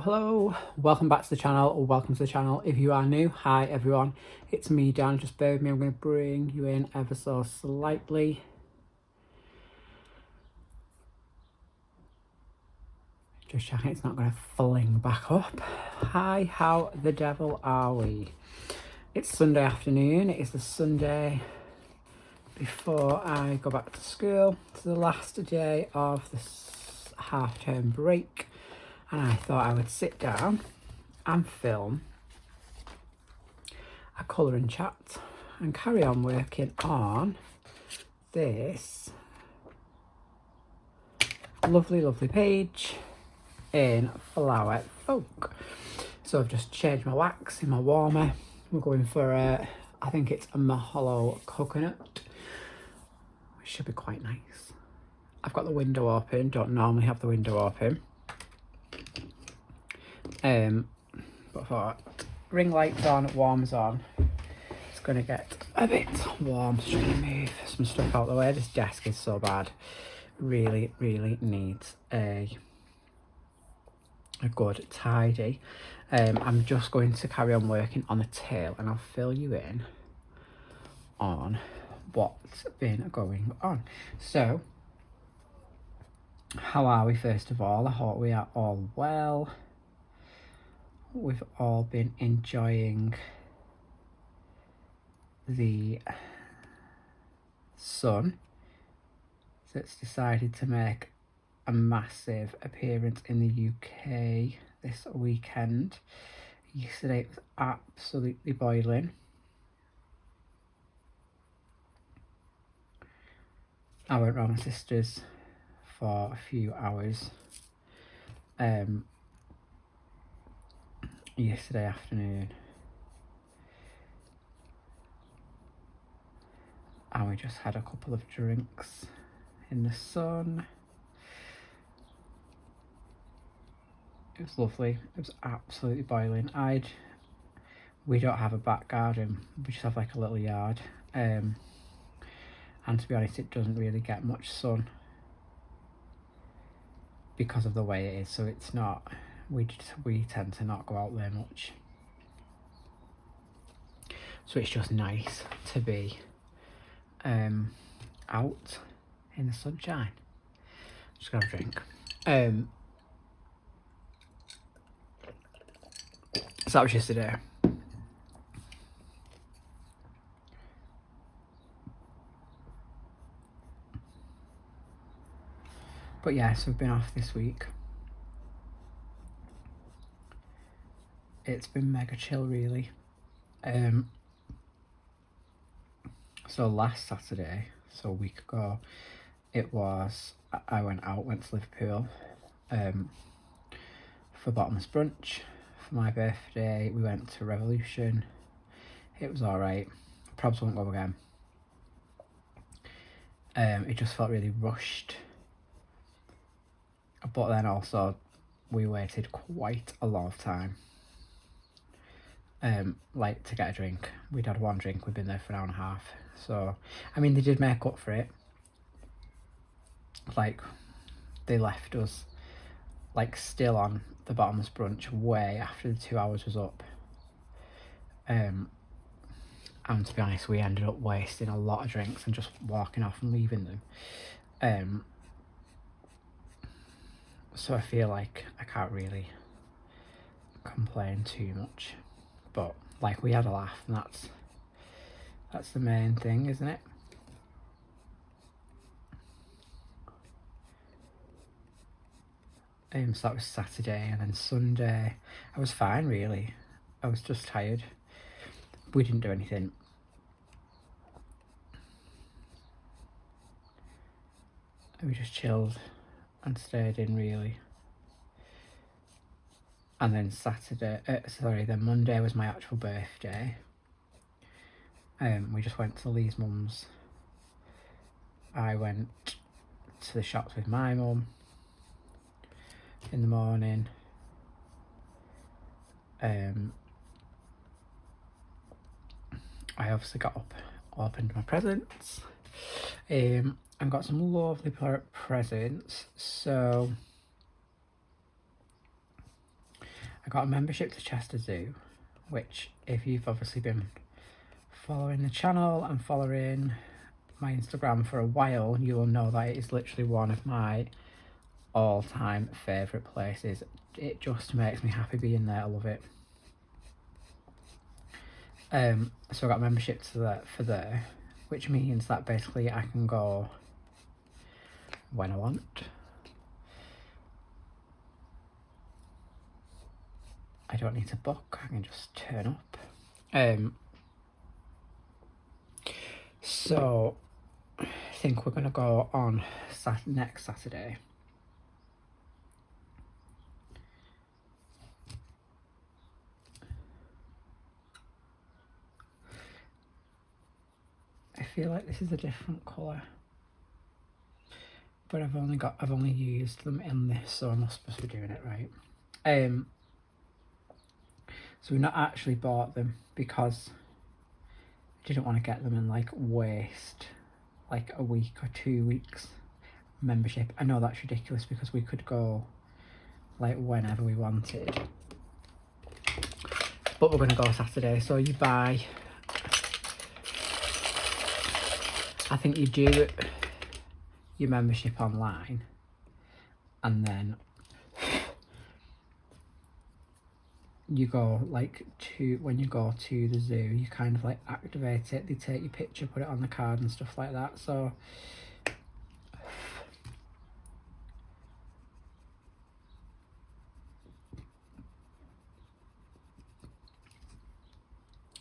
Hello, welcome back to the channel, or welcome to the channel if you are new. Hi everyone, it's me Dan. Just bear with me, I'm going to bring you in ever so slightly. Just checking it's not going to fling back up. Hi, how the devil are we? It's Sunday afternoon. It is the Sunday before I go back to school. It's the last day of this half-term break, and I thought I would sit down and film a colouring chat and carry on working on this lovely page in Flower Folk. So I've just changed my wax in my warmer. We're going for I think it's a Mahalo coconut, which should be quite nice. I've got the window open, don't normally have the window open. But for ring lights on, warmers on, it's going to get a bit warm. So just going to move some stuff out of the way. This desk is so bad. Really needs a good tidy. I'm just going to carry on working on the tail, and I'll fill you in on what's been going on. So, how are we first of all? I hope we are all well. We've all been enjoying the sun. So it's decided to make a massive appearance in the UK this weekend. Yesterday it was absolutely boiling. I went round my sister's for a few hours yesterday afternoon, and we just had a couple of drinks in the sun. It was lovely. It was absolutely boiling. We don't have a back garden, we just have like a little yard, and to be honest it doesn't really get much sun because of the way it is, so it's not, we tend to not go out there much, so it's just nice to be out in the sunshine. Just gonna have a drink. So that was yesterday. But yeah, so we've been off this week. It's been mega chill really. So last Saturday, so a week ago, it was, I went to Liverpool for bottomless brunch. For my birthday we went to Revolution. It was alright, probably won't go again. It just felt really rushed, but then also we waited quite a lot of time like to get a drink. We'd had one drink, we'd been there for an hour and a half, so I mean they did make up for it. Like they left us like still on the bottomless brunch way after the 2 hours was up, and to be honest we ended up wasting a lot of drinks and just walking off and leaving them. So I feel like I can't really complain too much, but like we had a laugh, and that's the main thing, isn't it? So that was Saturday, and then Sunday I was fine really. I was just tired. We didn't do anything. We just chilled and stayed in really. And then then Monday was my actual birthday. We just went to Lee's mum's. I went to the shops with my mum in the morning. I obviously got up, opened my presents, and got some lovely presents. So I got a membership to Chester Zoo, which if you've obviously been following the channel and following my Instagram for a while, you will know that it is literally one of my all-time favourite places. It just makes me happy being there. I love it. So I got a membership to that for there, which means that basically I can go when I want. I don't need to book, I can just turn up. So I think we're gonna go on next Saturday. I feel like this is a different colour, but I've only used them in this, so I'm not supposed to be doing it right. So we've not actually bought them because I didn't want to get them and like waste like a week or 2 weeks membership. I know that's ridiculous because we could go like whenever we wanted, but we're going to go Saturday. So you buy, I think you do your membership online, and then you go like to, when you go to the zoo, you kind of like activate it, they take your picture, put it on the card and stuff like that. So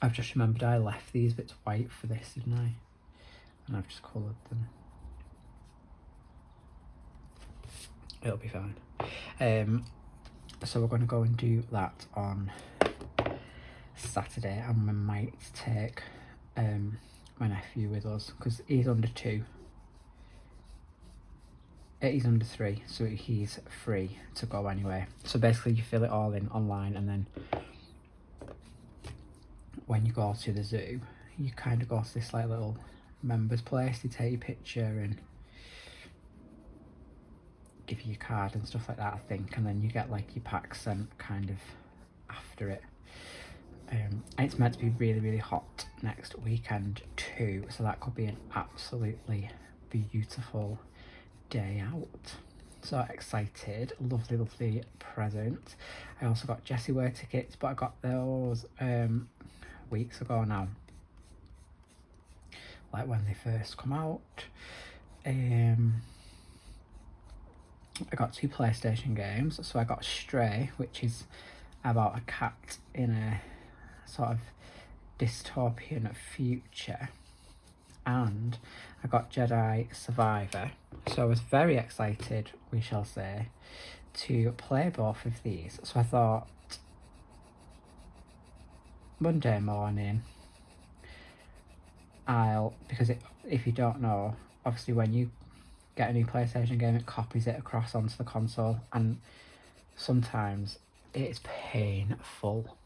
I've just remembered I left these bits white for this, didn't I? And I've just coloured them. It'll be fine. So we're going to go and do that on Saturday, and we might take my nephew with us because he's under 2. He's under 3, so he's free to go anyway. So basically you fill it all in online, and then when you go to the zoo, you kind of go to this like little members place, they take your picture and give you your card and stuff like that, I think, and then you get like your pack sent kind of after it. And it's meant to be really, really hot next weekend too, so that could be an absolutely beautiful day out. So excited. Lovely, lovely present. I also got Jessie Ware tickets, but I got those weeks ago now, like when they first come out. I got 2 PlayStation games. So I got Stray, which is about a cat in a sort of dystopian future, and I got Jedi Survivor. So I was very excited, we shall say, to play both of these. So I thought Monday morning because if you don't know, obviously when you get a new PlayStation game, it copies it across onto the console, and sometimes it's painful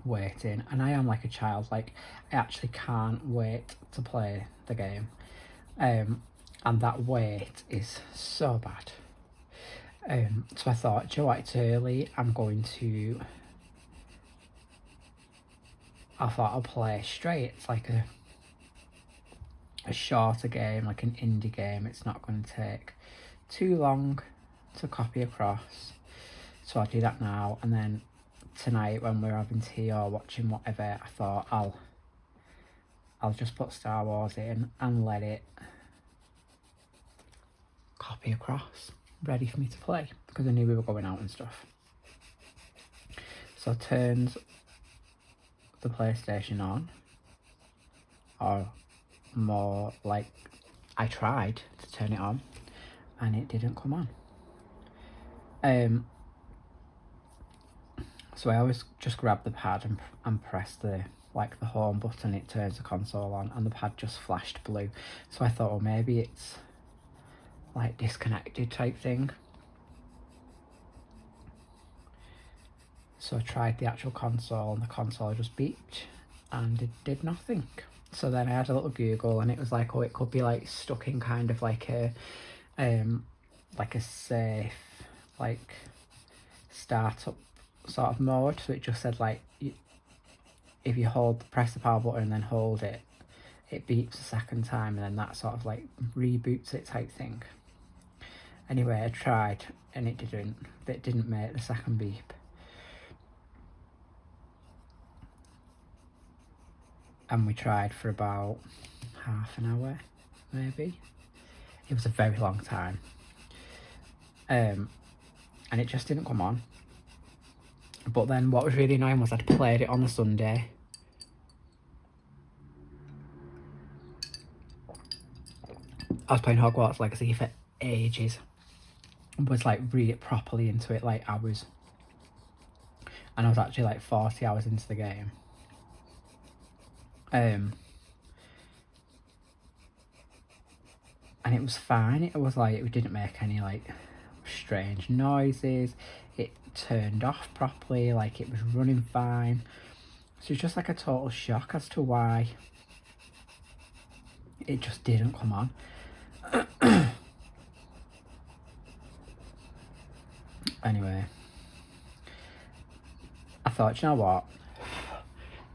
waiting, and I am like a child, like I actually can't wait to play the game, and that wait is so bad. So I thought, do you know what, it's early, I thought I'll play Stray. It's like a shorter game, like an indie game. It's not going to take too long to copy across, so I'll do that now, and then tonight when we're having tea or watching whatever, I thought I'll just put Star Wars in and let it copy across, ready for me to play, because I knew we were going out and stuff. So I turned the PlayStation on, or more like I tried to turn it on and it didn't come on. So I always just grab the pad and press the home button, it turns the console on, and the pad just flashed blue. So I thought, well, maybe it's like disconnected type thing. So I tried the actual console, and the console just beeped and it did nothing. So then I had a little Google, and it was like, oh, it could be like stuck in kind of like a safe, like startup sort of mode, so it just said like if you press the power button and then hold it, it beeps a second time, and then that sort of like reboots it type thing. Anyway, I tried and it didn't make the second beep. And we tried for about half an hour, maybe. It was a very long time. And it just didn't come on. But then what was really annoying was I'd played it on the Sunday. I was playing Hogwarts Legacy for ages. Was like really properly into it, like hours. And I was actually like 40 hours into the game. And it was fine. It was like, it didn't make any like strange noises. It turned off properly, like it was running fine. So it's just like a total shock as to why it just didn't come on. Anyway, I thought, you know what?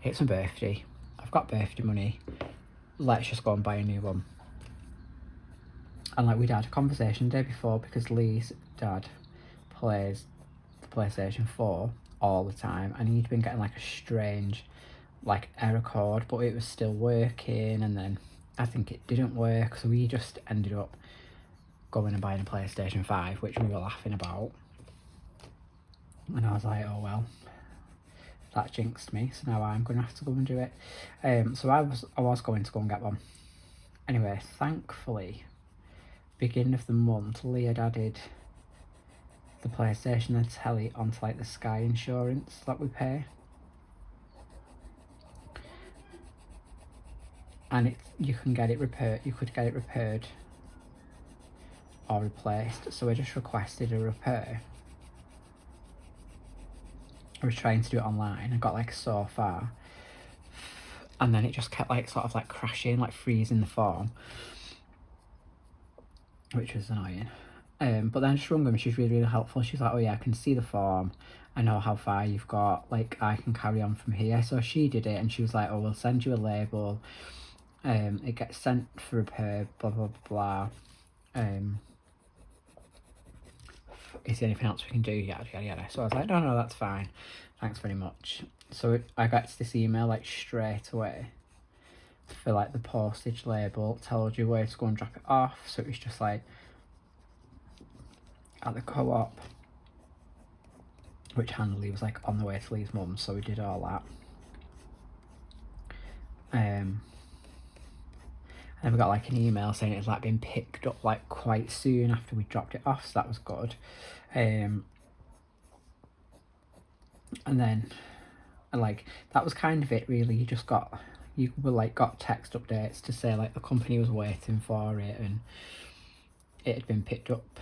It's my birthday. I've got birthday money. Let's just go and buy a new one. And like we'd had a conversation the day before, because Lee's dad plays the PlayStation 4 all the time, and he'd been getting like a strange like error code, but it was still working, and then I think it didn't work, so we just ended up going and buying a PlayStation 5, which we were laughing about. And I was like, oh well, that jinxed me, so now I'm going to have to go and do it. So I was going to go and get one. Anyway, thankfully, beginning of the month, Lee had added the PlayStation and telly onto like the Sky insurance that we pay. And you can get it repaired. You could get it repaired or replaced. So I just requested a repair. I was trying to do it online. I got like so far, and then it just kept like sort of like crashing, like freezing the form, which was annoying. But then I just rung them and she's really, really helpful. She's like, oh yeah, I can see the form. I know how far you've got. Like, I can carry on from here. So she did it, and she was like, oh, we'll send you a label. It gets sent for repair, blah, blah, blah. Is there anything else we can do? Yada, yada, yada. So I was like, no, that's fine. Thanks very much. So I got this email like straight away for like the postage label, told you where to go and drop it off. So it was just like at the Co-op, which handily was like on the way to Lee's mum, so we did all that. And then we got like an email saying it had like been picked up like quite soon after we dropped it off, so that was good. And then like that was kind of it really. You got text updates to say like the company was waiting for it, and it had been picked up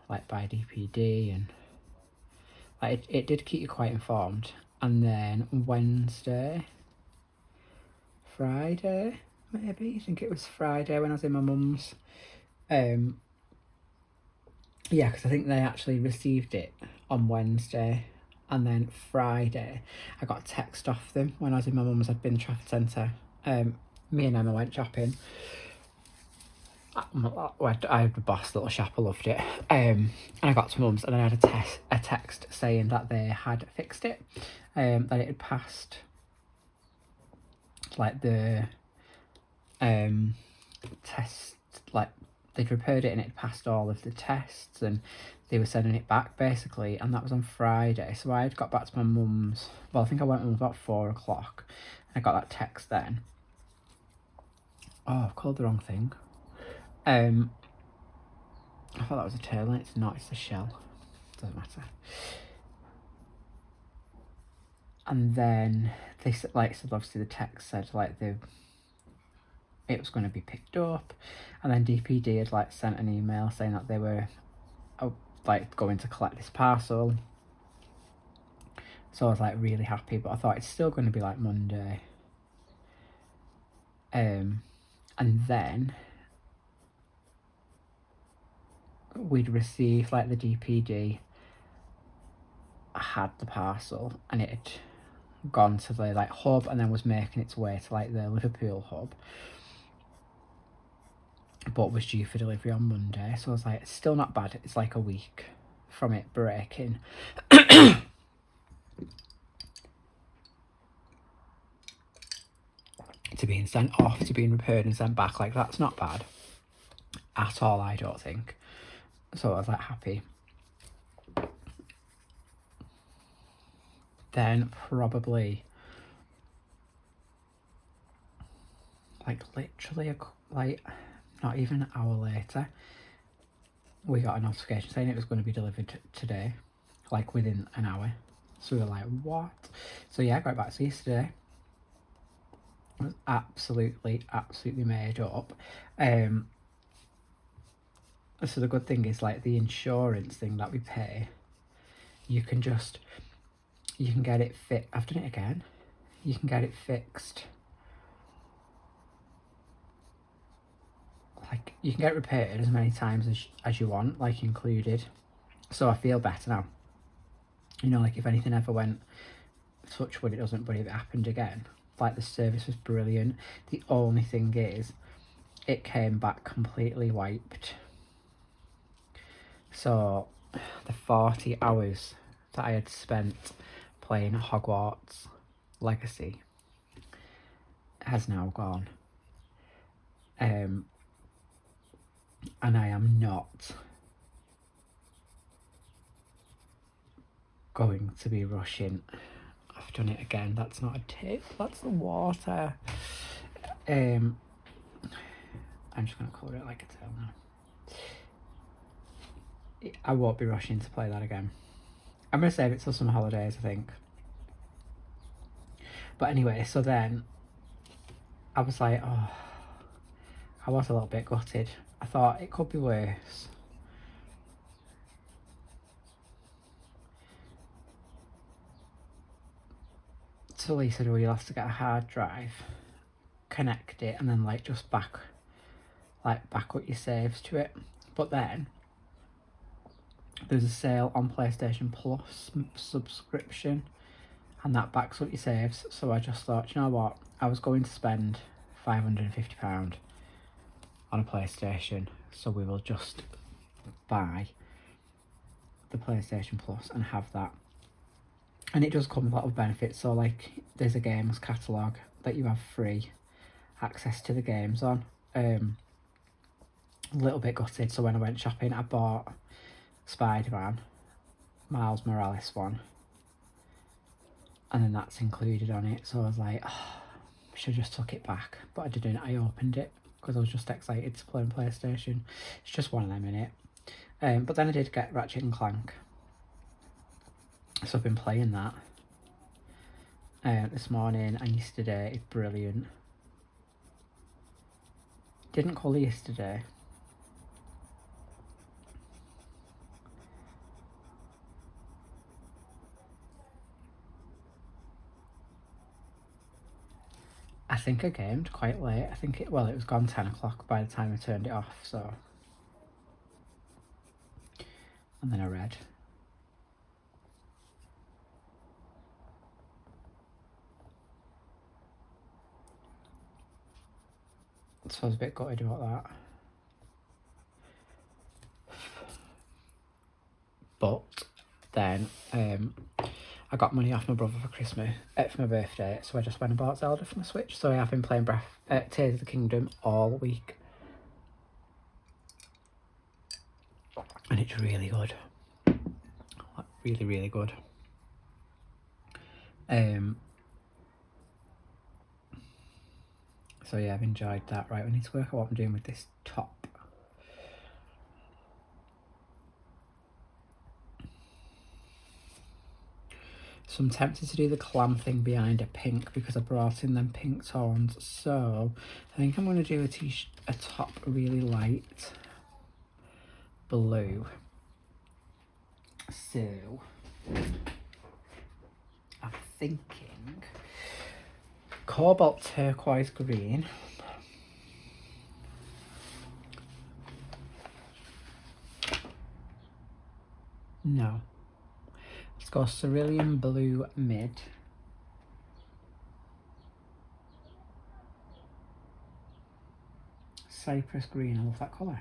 like by DPD, and like it did keep you quite informed. And then Friday maybe, I think it was Friday when I was in my mum's. Yeah, because I think they actually received it on Wednesday, and then Friday I got a text off them when I was in my mum's. I'd been to Trafford Centre. Me and Emma went shopping. I had a Boss little shop, I loved it. And I got to mum's, and I had a text saying that they had fixed it, that it had passed like the test, like they'd repaired it and it passed all of the tests, and they were sending it back basically. And that was on Friday, so I had got back to my mum's, well I think I went home about 4 o'clock, and I got that text then. Oh, I've called the wrong thing. I thought that was a tail light. It's not, it's the shell. Doesn't matter. And then they said, obviously the text said like it was going to be picked up, and then DPD had like sent an email saying that they were like going to collect this parcel. So I was like really happy, but I thought it's still going to be like Monday. And then we'd received like the DPD had the parcel and it had gone to the like hub and then was making its way to like the Liverpool hub, but was due for delivery on Monday. So I was like, it's still not bad. It's like a week from it breaking. To being sent off, to being repaired and sent back, like that's not bad at all, I don't think. So I was like happy. Then probably like literally like not even an hour later, we got a notification saying it was going to be delivered today, like within an hour. So we were like, what? So yeah, I got back to yesterday. It was absolutely made up. So the good thing is like the insurance thing that we pay, you can get it fit. I've done it again. You can get it fixed. Like you can get it repaired as many times as you want, like included. So I feel better now. You know, like if anything ever went, touch wood it doesn't, but if it happened again, like the service was brilliant. The only thing is, it came back completely wiped. So the 40 hours that I had spent playing Hogwarts Legacy has now gone. And I am not going to be rushing. I've done it again. That's not a tip, that's the water. I'm just going to colour it like a tail now. I won't be rushing to play that again. I'm going to save it till summer holidays, I think. But anyway, so then I was like, oh, I was a little bit gutted. I thought it could be worse. So Lee said, well, you'll have to get a hard drive, connect it, and then like just back up your saves to it. But then there's a sale on PlayStation Plus subscription, and that backs up your saves. So I just thought, you know what, I was going to spend £550 on a PlayStation, so we will just buy the PlayStation Plus and have that. And it does come with a lot of benefits. So like there's a games catalogue that you have free access to the games on. A little bit gutted, so when I went shopping I bought Spider-Man, Miles Morales one, and then that's included on it. So I was like, oh, I should have just took it back, but I didn't. I opened it because I was just excited to play on PlayStation. It's just one of them in it. But then I did get Ratchet and Clank, so I've been playing that this morning and yesterday. It's brilliant. Didn't colour yesterday. I think I gamed quite late. I think it was gone 10 o'clock by the time I turned it off, so. And then I read. So I was a bit gutted about that. But then I got money off my brother for Christmas, for my birthday, so I just went and bought Zelda for my Switch. So I've been playing Tears of the Kingdom all week. And it's really good. Really, really good. So yeah, I've enjoyed that. Right, we need to work out what I'm doing with this top. So I'm tempted to do the clam thing behind a pink because I brought in them pink tones. So I think I'm going to do a top really light blue. So I'm thinking cobalt turquoise green. No. Let's go Cerulean Blue Mid. Cypress Green, I love that colour.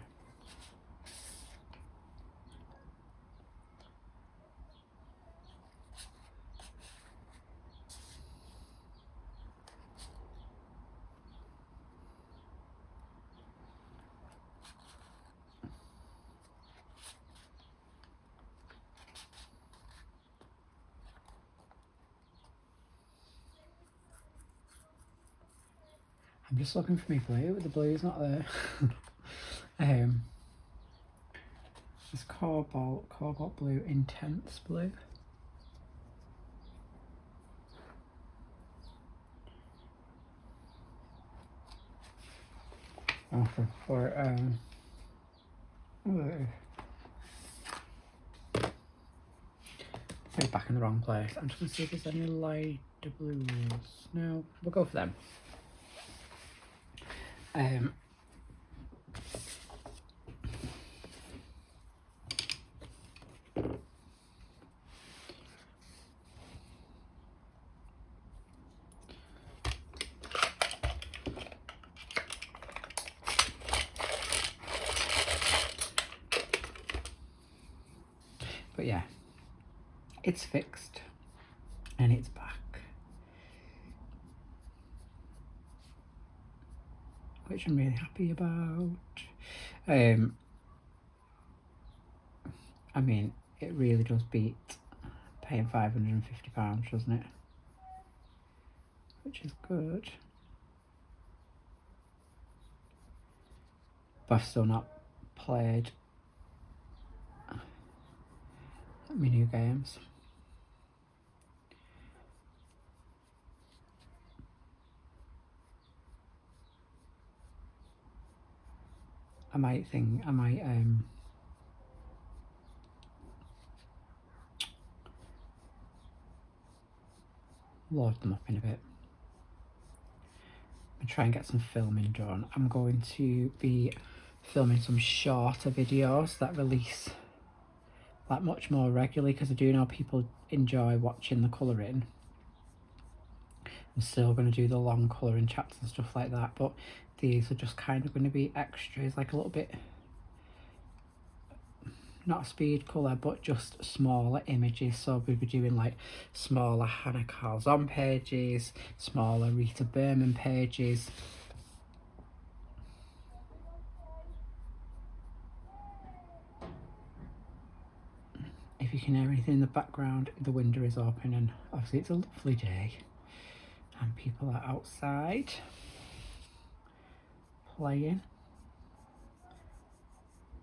I'm just looking for my blue, but the blue's not there. It's Cobalt Blue, Intense Blue. Okay, for put it back in the wrong place. I'm just gonna see if there's any lighter blues. No, we'll go for them. But yeah, it's fixed and it's back, which I'm really happy about. I mean, it really does beat paying £550, doesn't it? Which is good. But I've still not played my new games. I might load them up in a bit and try and get some filming done. I'm going to be filming some shorter videos that release like much more regularly, because I do know people enjoy watching the colouring. I'm still going to do the long colouring chats and stuff like that, but these are just kind of going to be extras, like a little bit, not a speed colour, but just smaller images. So we'll be doing like smaller Hannah Calzon pages, smaller Rita Berman pages. If you can hear anything in the background, the window is open and obviously it's a lovely day and people are outside playing.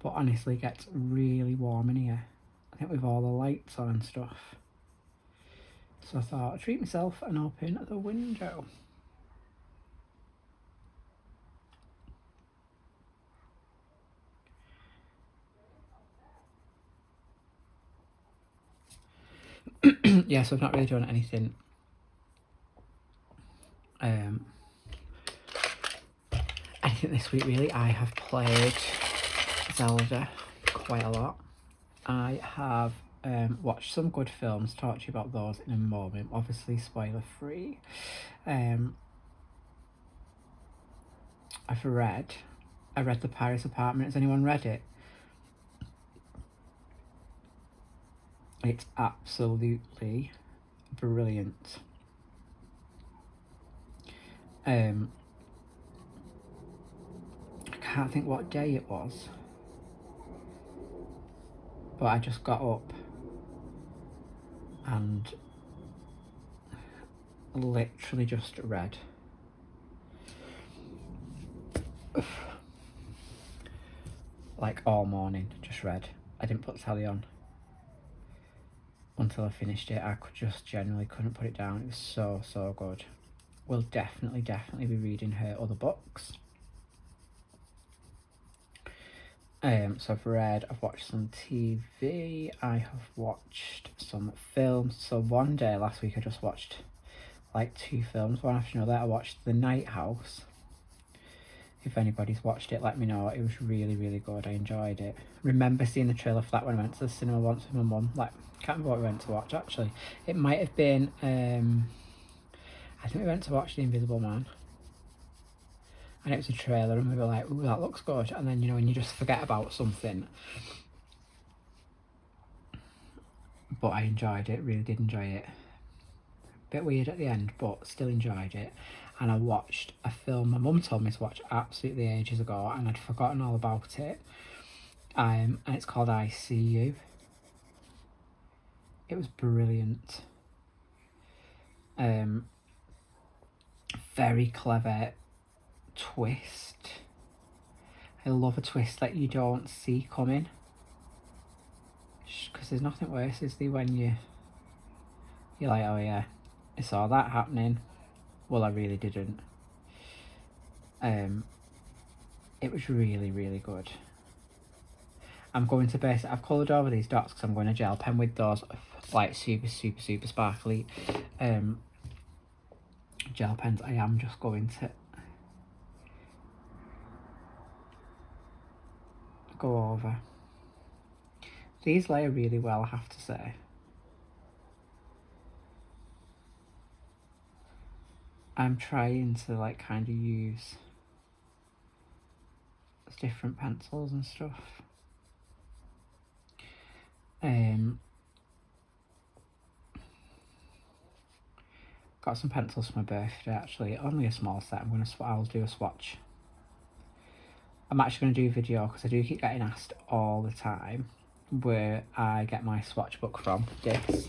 But honestly, it gets really warm in here, I think, with all the lights on and stuff. So I thought I'd treat myself and open the window. Yeah, so I've not really done anything this week really. I have played Zelda quite a lot. I have watched some good films, talk to you about those in a moment, obviously spoiler free. I read The Paris Apartment. Has anyone read it? It's absolutely brilliant. I can't think what day it was, but I just got up and literally just read. Like all morning, just read. I didn't put the telly on until I finished it. I generally couldn't put it down. It was so good. We'll definitely be reading her other books. So I've watched some TV, I have watched some films. So one day last week I just watched like 2 films, one after another. I watched The Night House, If anybody's watched it, let me know. It was really, really good. I enjoyed it. Remember seeing the trailer for that when I went to the cinema once with my mum. Like, can't remember what we went to watch, actually. It might have been, I think we went to watch The Invisible Man. And it was a trailer and we were like, ooh, that looks good. And then, you know, when you just forget about something. But I enjoyed it, really did enjoy it. Bit weird at the end, but still enjoyed it. And I watched a film my mum told me to watch absolutely ages ago, and I'd forgotten all about it. And it's called I See You. It was brilliant. Very clever twist. I love a twist that you don't see coming. Because there's nothing worse, is there, when you're like, oh yeah, I saw that happening. Well, I really didn't. It was really, really good. I'm going to I've coloured over these dots because I'm going to gel pen with those like super, super, super sparkly gel pens. I am just going to go over. These layer really well, I have to say. I'm trying to like kind of use different pencils and stuff. Got some pencils for my birthday actually, only a small set. I'll do a swatch. I'm actually going to do a video because I do keep getting asked all the time where I get my swatch book from, this,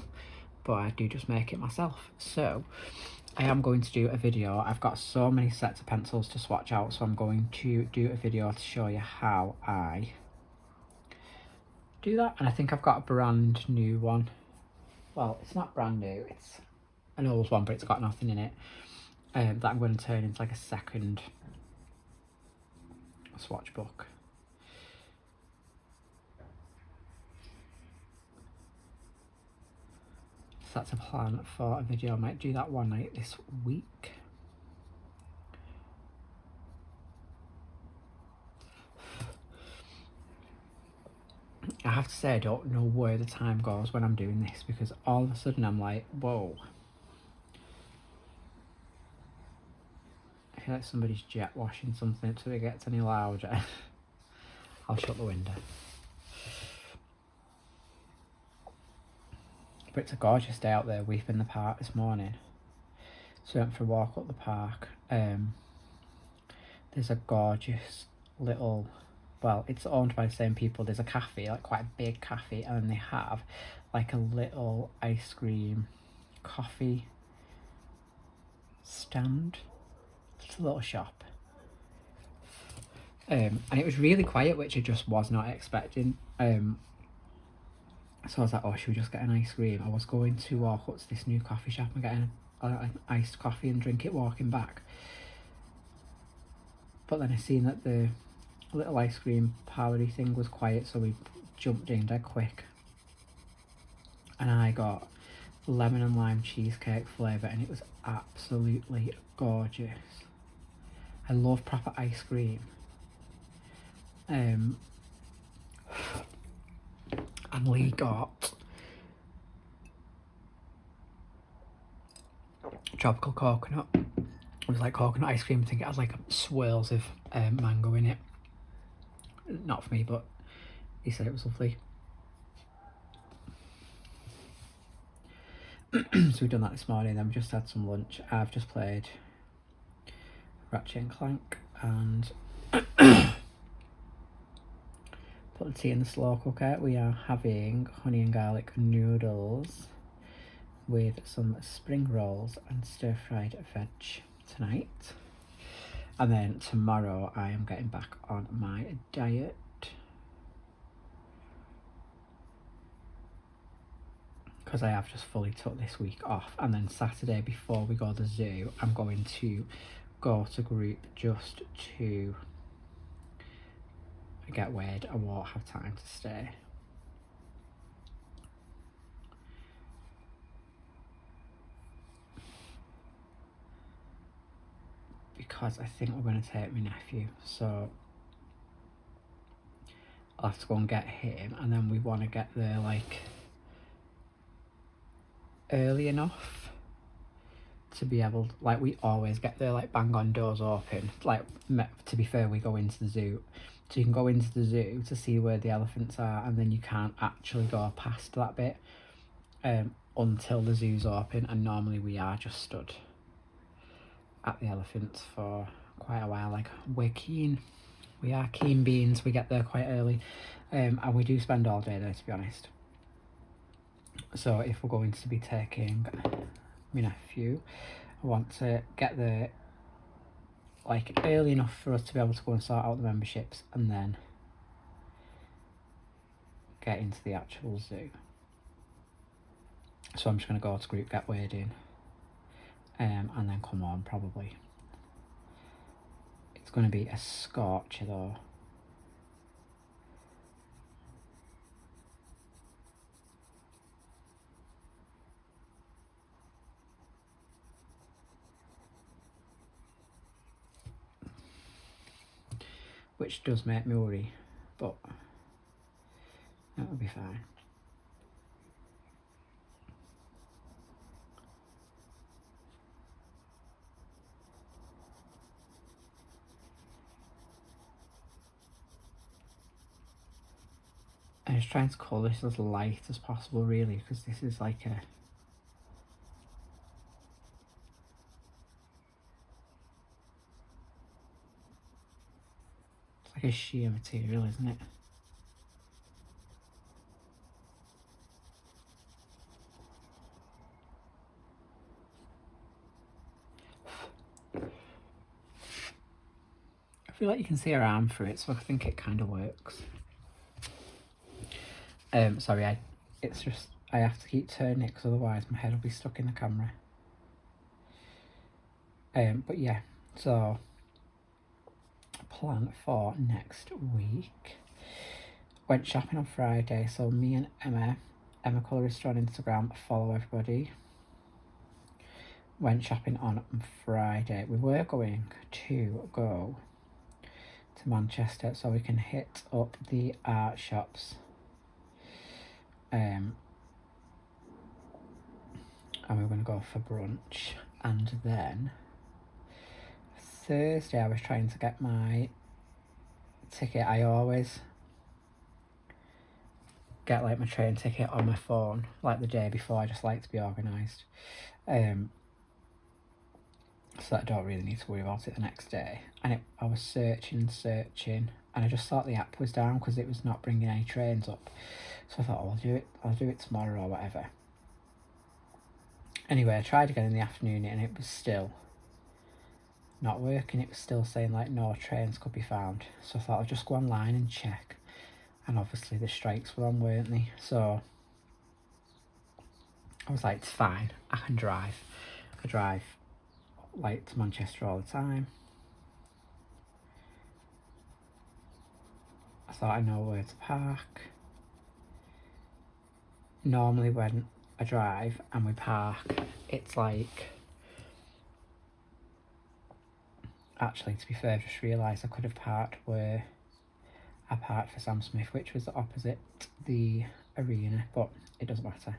but I do just make it myself. So I am going to do a video. I've got so many sets of pencils to swatch out, so I'm going to do a video to show you how I do that. And I think I've got a brand new one. Well, it's not brand new, it's an old one, but it's got nothing in it, that I'm going to turn into like a second swatch book. So that's a plan for a video. I might do that one night this week. I have to say, I don't know where the time goes when I'm doing this, because all of a sudden I'm like, whoa. I feel like somebody's jet washing something until it gets any louder. I'll shut the window. But it's a gorgeous day out there. We've been in the park this morning. So we went for a walk up the park. There's a gorgeous little, well, it's owned by the same people. There's a cafe, like quite a big cafe, and then they have like a little ice cream coffee stand. It's a little shop. And it was really quiet, which I just was not expecting. So I was like, oh, should we just get an ice cream? I was going to walk up to this new coffee shop and get an iced coffee and drink it walking back. But then I seen that the little ice cream parlour-y thing was quiet, so we jumped in dead quick. And I got lemon and lime cheesecake flavour, and it was absolutely gorgeous. I love proper ice cream. And Lee got tropical coconut. It was like coconut ice cream. I think it had like swirls of mango in it. Not for me, but he said it was lovely. So we've done that this morning, then we just had some lunch. I've just played Ratchet and Clank and put the tea in the slow cooker. We are having honey and garlic noodles with some spring rolls and stir-fried veg tonight. And then tomorrow I am getting back on my diet. Because I have just fully took this week off. And then Saturday, before we go to the zoo, I'm going to go to group just to get weighed. I won't have time to stay. because I think we're going to take my nephew, so I'll have to go and get him, and then we want to get there like early enough to be able, like, we always get there like bang on, doors open. Like, to be fair, we go into the zoo, so you can go into the zoo to see where the elephants are, and then you can't actually go past that bit until the zoo's open, and normally we are just stood at the elephants for quite a while. Like, we're keen, we are keen beans, we get there quite early, and we do spend all day there, to be honest. So if we're going to be taking my nephew, I want to get there like early enough for us to be able to go and sort out the memberships, and then get into the actual zoo. So I'm just going to go to group, get weighed in, and then come on probably. It's going to be a scorcher though. Which does make me worry, but that will be fine. I'm just trying to colour this as light as possible, really, because this is like a... it's like a sheer material, isn't it? I feel like you can see her arm through it, so I think it kind of works. Sorry, it's just, I have to keep turning it because otherwise my head will be stuck in the camera. But yeah, so plan for next week. Went shopping on Friday, so me and Emma Colorist on Instagram, follow everybody. Went shopping on Friday. We were going to go to Manchester so we can hit up the art shops. And we're going to go for brunch, and then Thursday I was trying to get my ticket. I always get like my train ticket on my phone like the day before. I just like to be organised, so that I don't really need to worry about it the next day. And I was searching, and I just thought the app was down because it was not bringing any trains up. So I thought, oh, I'll do it tomorrow or whatever. Anyway, I tried again in the afternoon and it was still not working. It was still saying like no trains could be found. So I thought I'll just go online and check. And obviously the strikes were on, weren't they? So I was like, it's fine, I can drive. I drive like to Manchester all the time. I thought I know where to park. Normally when I drive and we park, it's like... Actually, to be fair, I just realised I could have parked where I parked for Sam Smith, which was opposite the arena, but it doesn't matter.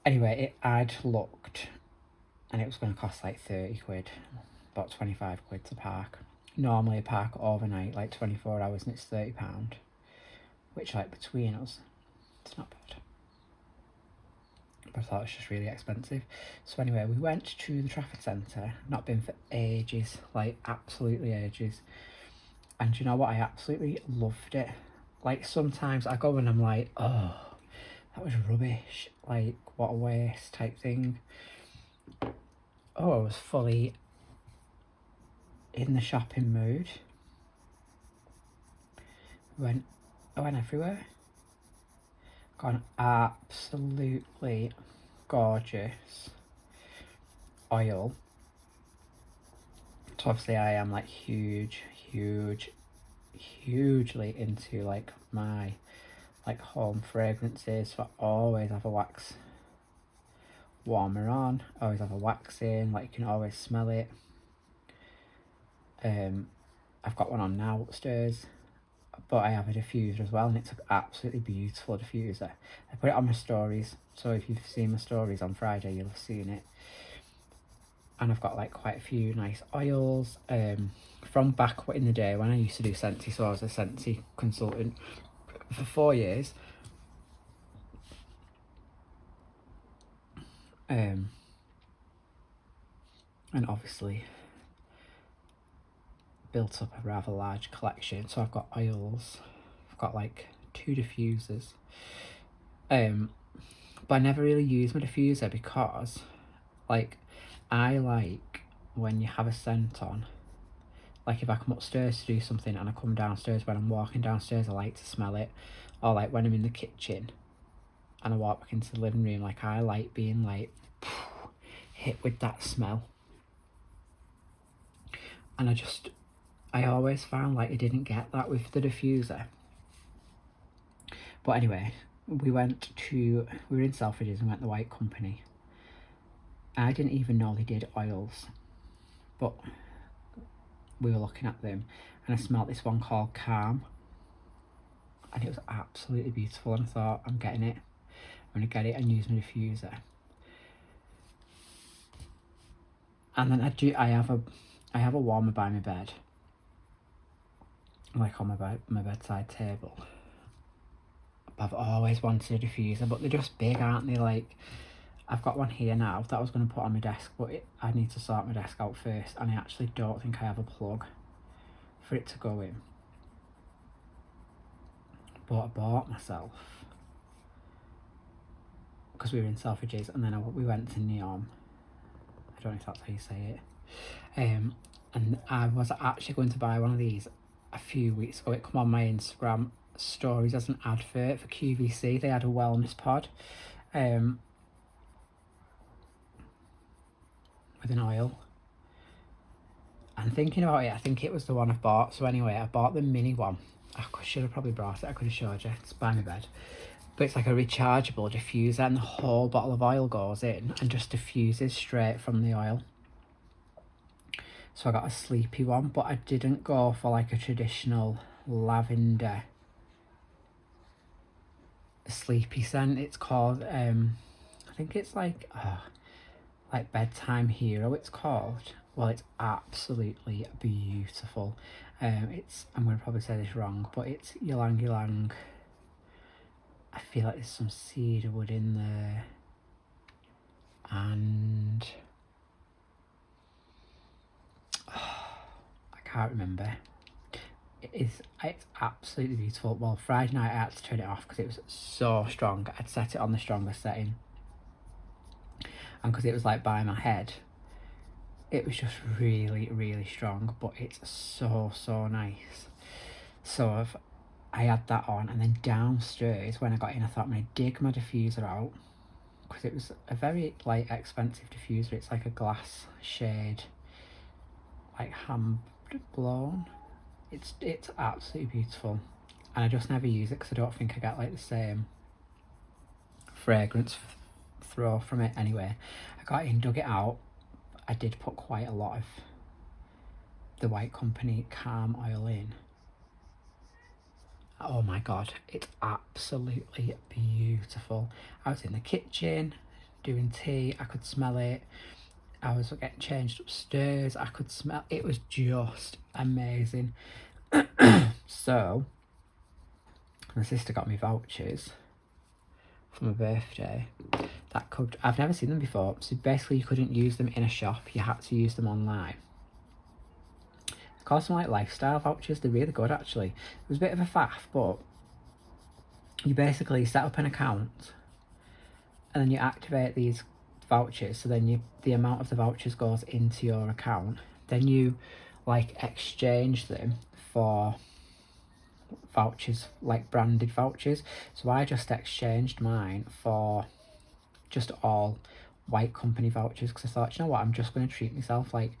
Anyway, I'd looked and it was going to cost like 30 quid, about 25 quid to park. Normally I park overnight, like 24 hours, and it's £30, which like between us, it's not bad. But I thought it was just really expensive. So anyway, we went to the Trafford Centre, not been for ages, like absolutely ages. And you know what, I absolutely loved it. Like sometimes I go and I'm like, oh, that was rubbish, like what a waste type thing. Oh, I was fully in the shopping mood. I went everywhere. Got an absolutely gorgeous oil. So obviously I am like hugely into like my like home fragrances, so I always have a wax warmer on. I always have a wax in, like you can always smell it. I've got one on now upstairs, but I have a diffuser as well, and it's an absolutely beautiful diffuser. I put it on my stories, so if you've seen my stories on Friday, you'll have seen it. And I've got like quite a few nice oils from back in the day when I used to do Scentsy. So I was a Scentsy consultant for 4 years. And obviously built up a rather large collection. So I've got oils, I've got like 2 diffusers. But I never really use my diffuser because like I like when you have a scent on, like if I come upstairs to do something and I come downstairs, when I'm walking downstairs I like to smell it, or like when I'm in the kitchen and I walk back into the living room, like I like being like hit with that smell. And I always found like I didn't get that with the diffuser. But anyway, we were in Selfridges and went to the White Company. I didn't even know they did oils, but we were looking at them and I smelled this one called Calm, and it was absolutely beautiful, and I thought, I'm getting it. I'm going to get it and use my diffuser. And then I have a warmer by my bed, like on my bedside table. But I've always wanted a diffuser, but they're just big, aren't they? Like, I've got one here now that I was going to put on my desk, but I need to sort my desk out first, and I actually don't think I have a plug for it to go in. But I bought myself, because we were in Selfridges, and then we went to Neon. I don't know if that's how you say it. And I was actually going to buy one of these a few weeks ago. It came on my Instagram stories as an advert for QVC. They had a wellness pod. With an oil, and thinking about it, I think it was the one I bought. So anyway, I bought the mini one. I should have probably brought it, I could have showed you, it's by my bed. But it's like a rechargeable diffuser, and the whole bottle of oil goes in and just diffuses straight from the oil. So I got a sleepy one, but I didn't go for like a traditional lavender sleepy scent. It's called I think it's like Bedtime Hero it's called. Well, it's absolutely beautiful. I'm going to probably say this wrong, but it's ylang ylang. I feel like there's some cedarwood in there, and I can't remember. It's absolutely beautiful. Well, Friday night I had to turn it off because it was so strong. I'd set it on the strongest setting, and because it was like by my head, it was just really, really strong. But it's so nice. So I had that on, and then downstairs when I got in, I thought I'm gonna dig my diffuser out, because it was a very like expensive diffuser. It's like a glass shade, like hand blown. It's absolutely beautiful, and I just never use it because I don't think I get like the same fragrance throw from it. Anyway, I got in, dug it out. I did put quite a lot of the White Company Calm oil in. Oh my god, it's absolutely beautiful. I was in the kitchen doing tea, I could smell it. I was getting changed upstairs, I could smell it. Was just amazing. So my sister got me vouchers for my birthday that I've never seen them before. So basically you couldn't use them in a shop, you had to use them online. It's called some like lifestyle vouchers. They're really good actually. It was a bit of a faff, but you basically set up an account and then you activate these vouchers, so then the amount of the vouchers goes into your account. Then you like exchange them for vouchers, like branded vouchers. So I just exchanged mine for just all White Company vouchers, because I thought, you know what, I'm just going to treat myself. Like,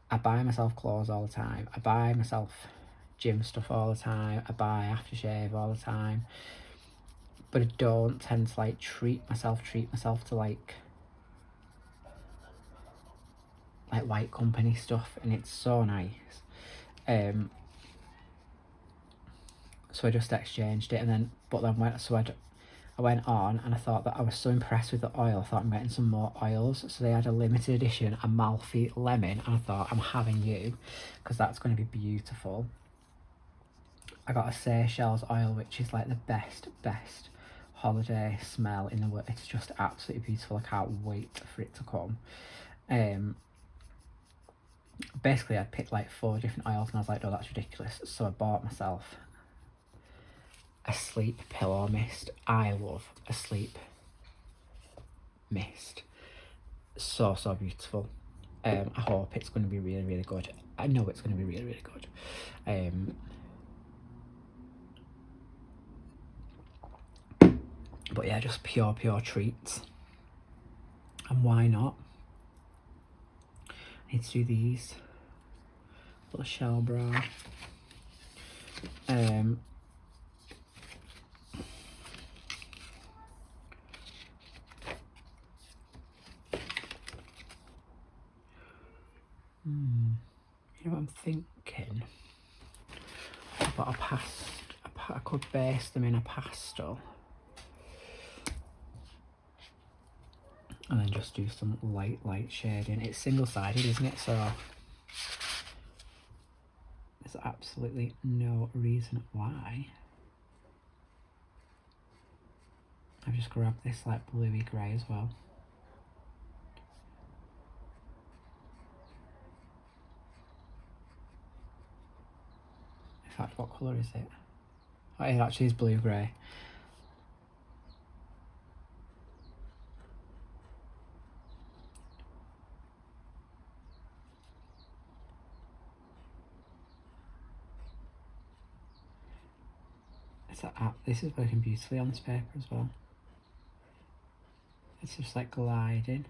I buy myself clothes all the time, I buy myself gym stuff all the time, I buy aftershave all the time, but I don't tend to like treat myself to like like White Company stuff, and it's so nice. So I just exchanged it, and then I went on and I thought that I was so impressed with the oil. I thought I'm getting some more oils. So they had a limited edition Amalfi lemon, and I thought I'm having you, because that's going to be beautiful. I got a Seychelles oil, which is like the best holiday smell in the world. It's just absolutely beautiful. I can't wait for it to come. Basically I'd picked like 4 different oils, and I was like, oh, that's ridiculous. So I bought myself a sleep pillow mist. I love a sleep mist. So beautiful. I hope it's going to be really good. I know it's going to be really good. But yeah, just pure treats. And why not? I need to do these. Little shell bra. You know what I'm thinking? But I could base them in a pastel. And then just do some light shading. It's single-sided, isn't it? So there's absolutely no reason why. I've just grabbed this like bluey grey as well. In fact, what colour is it? Oh, it actually is blue grey. This is working beautifully on this paper as well. It's just like gliding.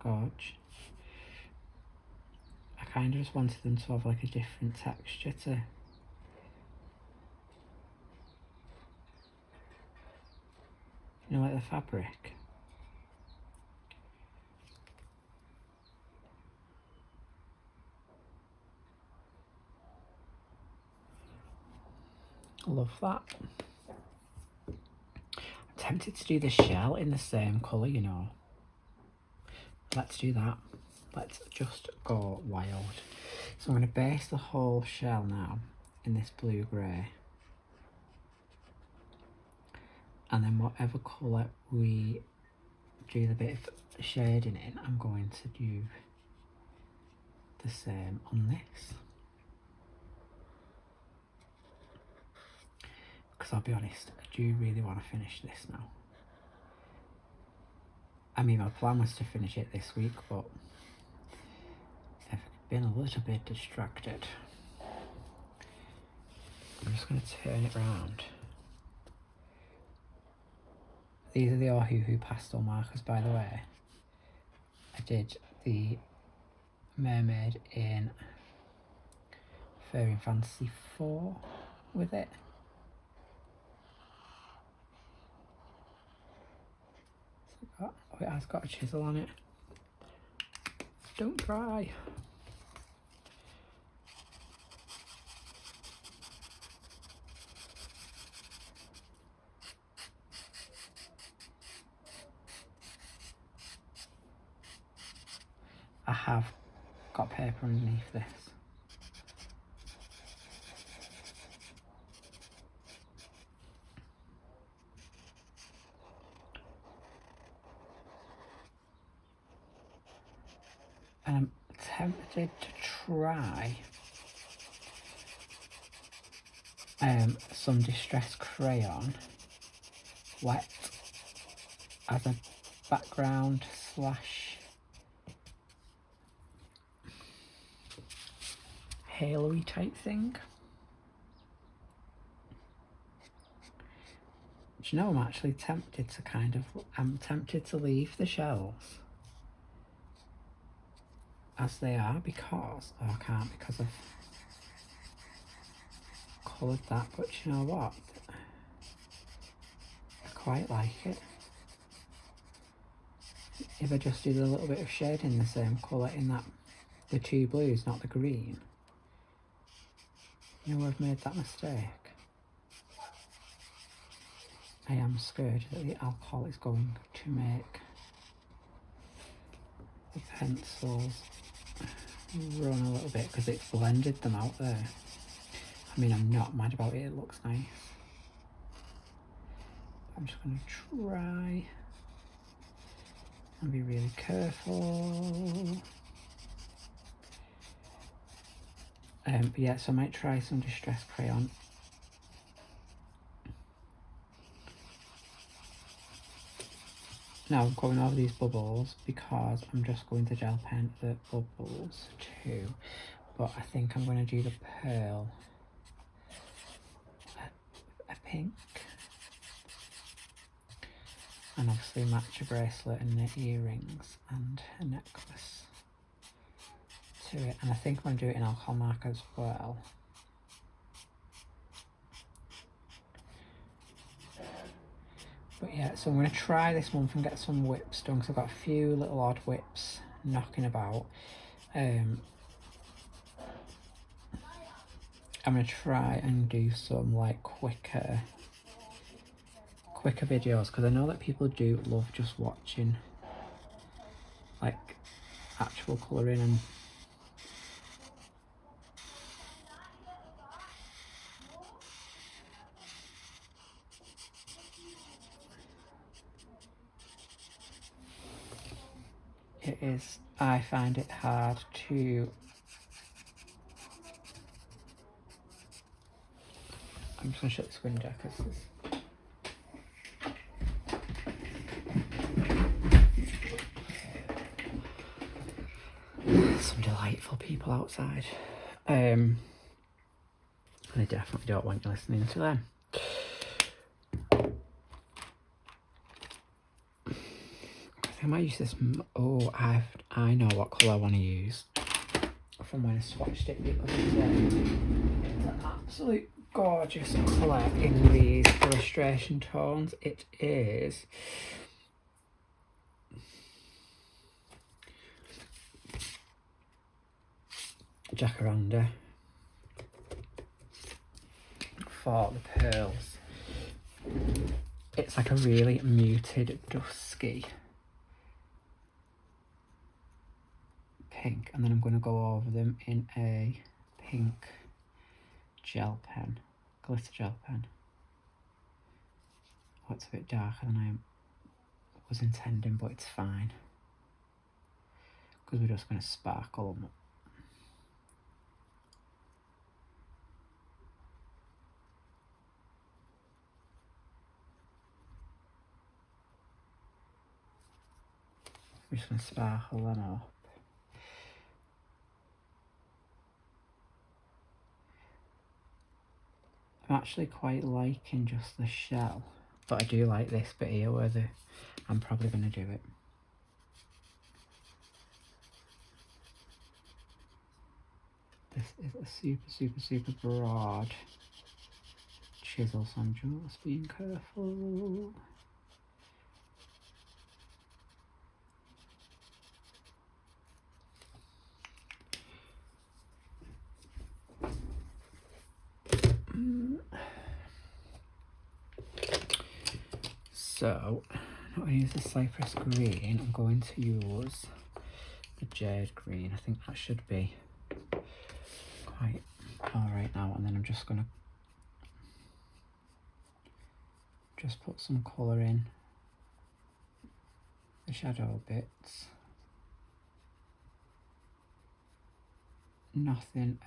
Gorge. I kind of just wanted them to have like a different texture to... You know, like the fabric. Love that. I'm tempted to do the shell in the same colour, you know. Let's do that. Let's just go wild. So I'm going to base the whole shell now in this blue grey. And then whatever colour we do the bit of shading in, I'm going to do the same on this. Because I'll be honest, I do really want to finish this now. I mean, my plan was to finish it this week, but I've been a little bit distracted. I'm just going to turn it round. These are the Ohuhu pastel markers, by the way. I did the mermaid in Fairy Fantasy 4 with it. Oh, it has got a chisel on it. Don't cry. I have got paper underneath this. And I'm tempted to try some Distress Crayon wet as a background slash halo-y type thing. Do you know, I'm actually tempted to leave the shells as they are because, oh, I can't because I've coloured that, but you know what? I quite like it. if I just did a little bit of shade in the same colour in that, the two blues, not the green. You know, I've made that mistake. I am scared that the alcohol is going to make the pencils run a little bit because it's blended them out there. I mean, I'm not mad about it, it looks nice. I'm just going to try and be really careful. But yeah, so I might try some Distress Crayon. Now I'm going over these bubbles because I'm just going to gel pen the bubbles too. But I think I'm going to do the pearl, a pink, and obviously match a bracelet and the earrings and a necklace to it. And I think I'm going to do it in alcohol marker as well. But yeah, so I'm going to try this month and get some whips done because I've got a few little odd whips knocking about. I'm going to try and do some like quicker videos because I know that people do love just watching like actual colouring and it is, I find it hard to, I'm just going to shut this window because there's some delightful people outside. And they definitely don't want you listening to them. I might use this. Oh, I know what colour I want to use from when I swatched it the other day. It's an absolute gorgeous colour in these illustration tones. It is Jacaranda for the pearls. It's like a really muted dusky pink, and then I'm going to go over them in a pink gel pen, glitter gel pen. Oh, it's a bit darker than I was intending, but it's fine because we're just going to sparkle them up. We're just going to sparkle them up. I'm actually quite liking just the shell, but I do like this bit here where I'm probably going to do it. This is a super broad chisel, so I'm just being careful. So, I'm not going to use the Cypress green, I'm going to use the Jade green. I think that should be quite alright now, and then I'm just going to just put some colour in the shadow bits. Nothing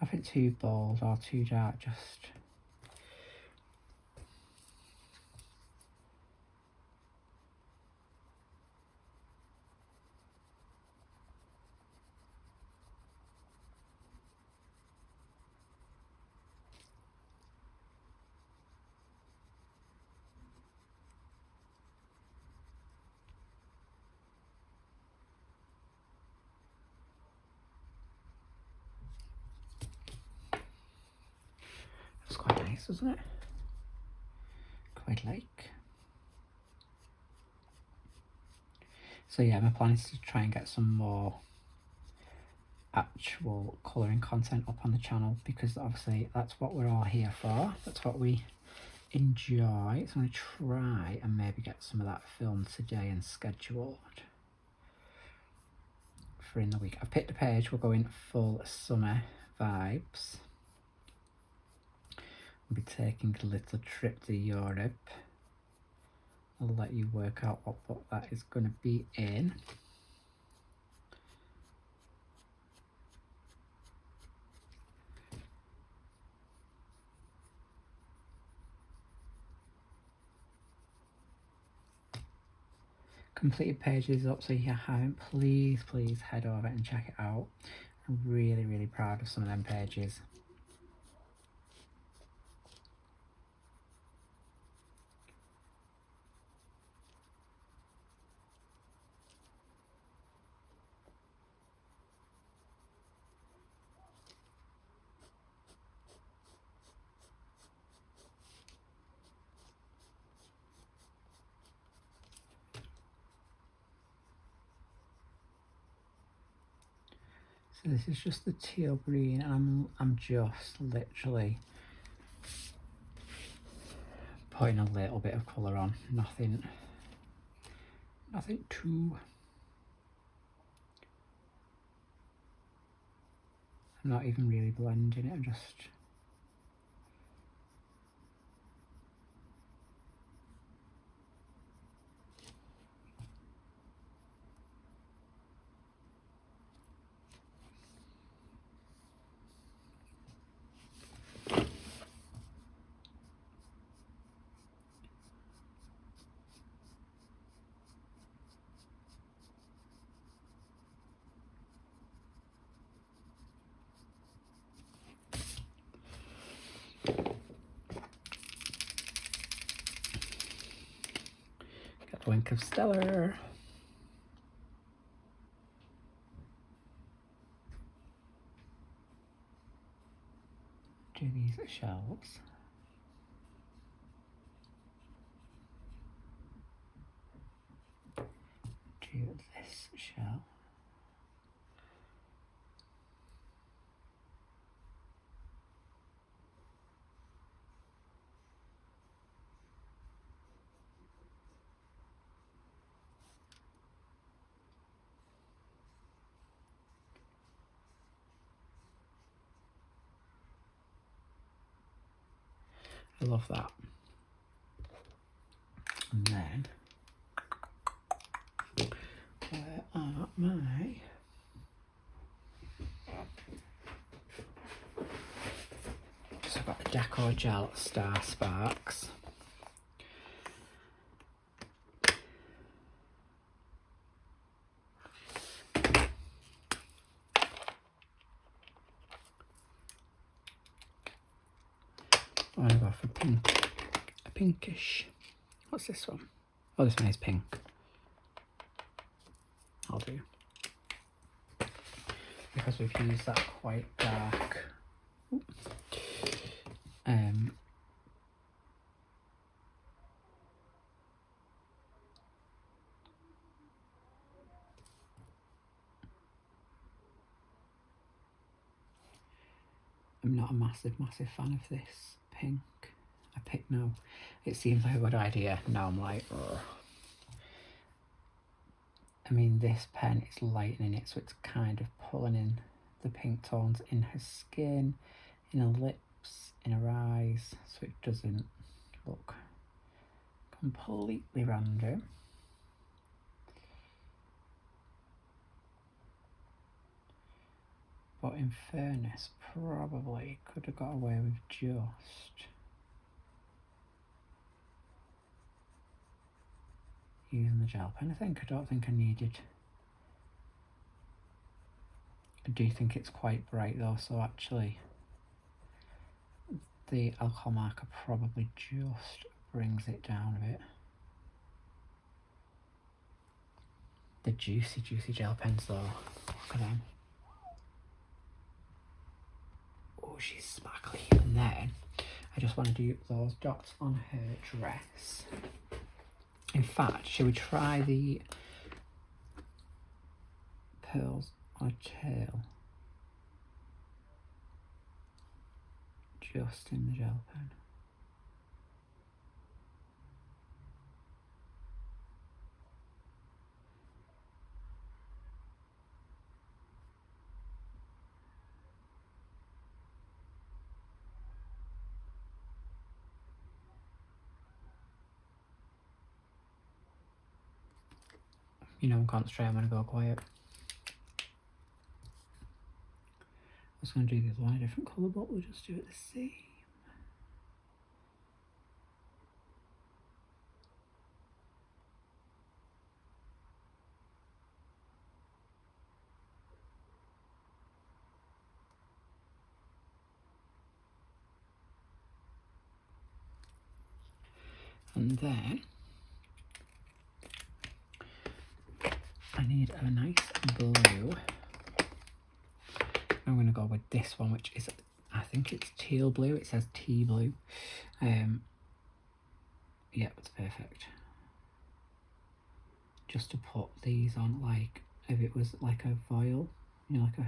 nothing too bold or too dark, just nice, doesn't it? Quite like. So yeah, my plan is to try and get some more actual colouring content up on the channel, because obviously that's what we're all here for. That's what we enjoy. So I'm going to try and maybe get some of that filmed today and scheduled for in the week. I've picked a page. We're going full summer vibes. We'll be taking a little trip to Europe. I'll let you work out what book that is going to be in. Completed pages up, so if you haven't, please head over and check it out. I'm really proud of some of them pages. So this is just the teal green, and I'm just literally putting a little bit of colour on, nothing too. I'm not even really blending it, I'm just got a wink of Stellar. Do these shelves. Do this shell. I love that. And then, where are my... So I've got the Decor Gel Star Sparks. I'm going to go for pink, a pinkish. What's this one? Oh, this one is pink. I'll do. Because we've used that quite dark. I'm not a massive fan of this pink. I picked now. It seems like a good idea. Now I'm like, ugh. I mean, this pen is lightening it, so it's kind of pulling in the pink tones in her skin, in her lips, in her eyes, so it doesn't look completely random. But in fairness, probably could have got away with just using the gel pen. I don't think I needed. I do think it's quite bright though, so actually the alcohol marker probably just brings it down a bit. The juicy gel pens though, look at them. Oh, she's sparkly. And then I just want to do those dots on her dress. In fact, shall we try the pearls on a tail? Just in the gel pen. You know, I'm concentrating, I'm going to go quiet. I was going to do the other one a different colour, but we'll just do it the same. And then I need a nice blue. I'm going to go with this one, which is, I think it's teal blue. It says tea blue. Yeah, it's perfect. Just to put these on, like, if it was like a vial, you know, like a...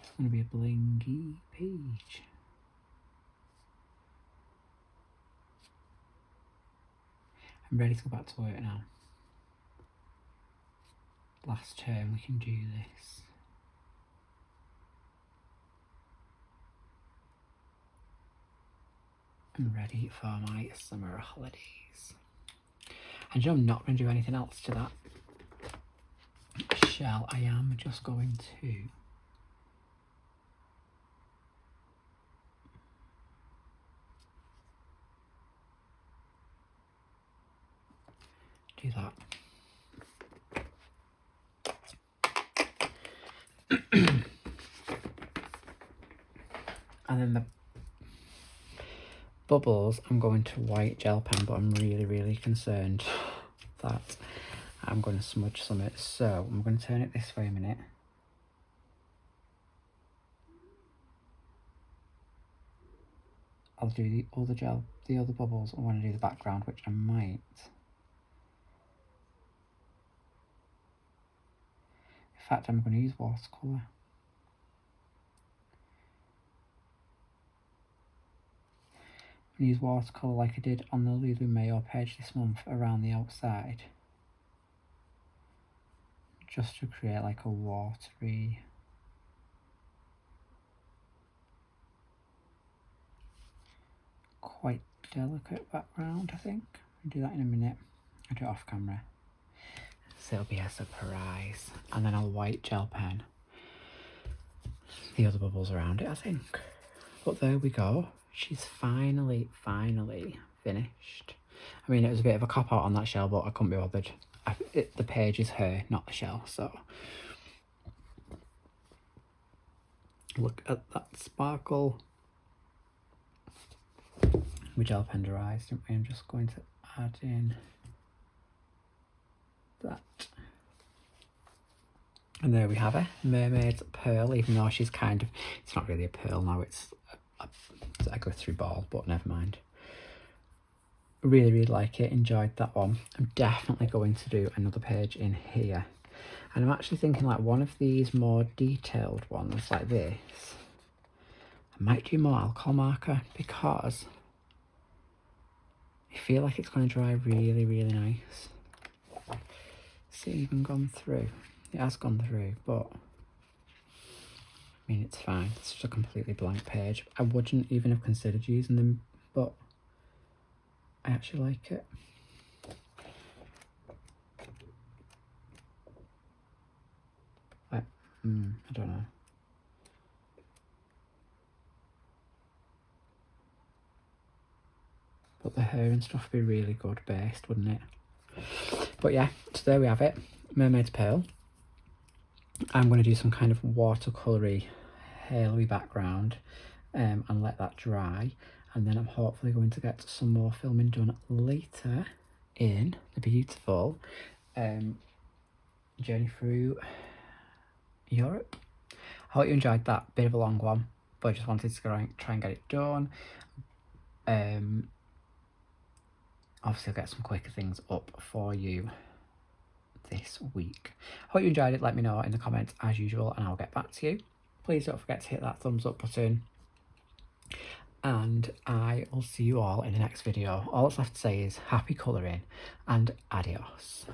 It's going to be a blingy page. I'm ready to go back to work now. Last term we can do this. I'm ready for my summer holidays. And you know, I'm not going to do anything else to that shell. I am just going to do that. And then the bubbles, I'm going to white gel pen, but I'm really concerned that I'm going to smudge some of it. So I'm going to turn it this way a minute. I'll do the other bubbles. I want to do the background, which I might. In fact, I'm going to use watercolour. I'm going to use watercolour like I did on the Lulu Mayo page this month around the outside. Just to create like a watery... quite delicate background, I think. I'll do that in a minute. I'll do it off camera. So it'll be a surprise. And then I'll white gel pen the other bubbles around it, I think. But there we go. She's finally finished. I mean, it was a bit of a cop-out on that shell, but I couldn't be bothered. The page is her, not the shell, so... Look at that sparkle. We gel penned her eyes, didn't we? I'm just going to add in that. And there we have her, Mermaid's Pearl, even though she's kind of... It's not really a pearl now, it's a go-through ball, but never mind. Really like it, enjoyed that one. I'm definitely going to do another page in here. And I'm actually thinking like one of these more detailed ones like this. I might do more alcohol marker because I feel like it's going to dry really nice. Has it even gone through? It has gone through, but I mean, it's fine. It's just a completely blank page. I wouldn't even have considered using them, but I actually like it. I don't know. But the hair and stuff would be really good based, wouldn't it? But yeah, so there we have it. Mermaid's Pearl. I'm going to do some kind of watercolory, halo-y background and let that dry. and then I'm hopefully going to get some more filming done later in the beautiful journey through Europe. I hope you enjoyed that. Bit of a long one, but I just wanted to try and get it done. Obviously I'll get some quicker things up for you this week. Hope you enjoyed it. Let me know in the comments as usual, and I'll get back to you. Please don't forget to hit that thumbs up button, and I will see you all in the next video. All that's left to say is happy colouring and adios.